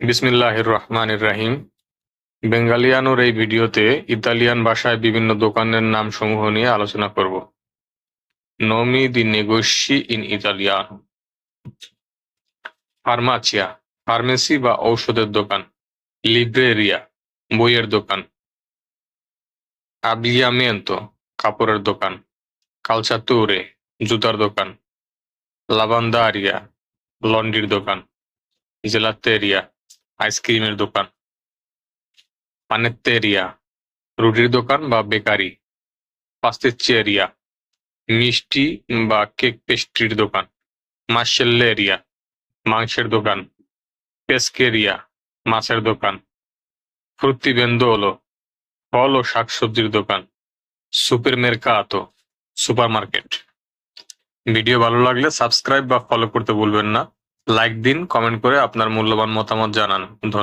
বিসমিল্লাহির রহমানির রহিম। বেঙ্গালিয়ানোর এই ভিডিওতে ইতালিয়ান ভাষায় বিভিন্ন দোকানের নাম সমূহ নিয়ে আলোচনা করব। Know me the নেগোসি in ইতালিয়ানো। ফার্মাচিয়া, ফার্মেসি বা ঔষধের দোকান। লিব্রেরিয়া, বইয়ের দোকান। আবিয়ামেন্তো, কাপড়ের দোকান। কালচাতুরে, জুতার দোকান। লাভান্দারিয়া, লন্ড্রির দোকান। জেলাতেরিয়া, আইসক্রিমের দোকান। পানেত্তেরিয়া, রুটির দোকান বা বেকারি। পাস্তেচেরিয়া, মিষ্টি বা কেক পেস্ট্রির দোকান। মার্সেল্লেরিয়া, মাংসের দোকান। পেস্কেরিয়া, মাছের দোকান। ফ্রুত্তিভেন্দোলো, ফল ও শাকসবজির দোকান। সুপারমেরকাতো, সুপারমার্কেট। ভিডিও ভালো লাগলে সাবস্ক্রাইব বা ফলো করতে ভুলবেন না। লাইক দিন, কমেন্ট করে আপনার মূল্যবান মতামত জানান। ধন্যবাদ।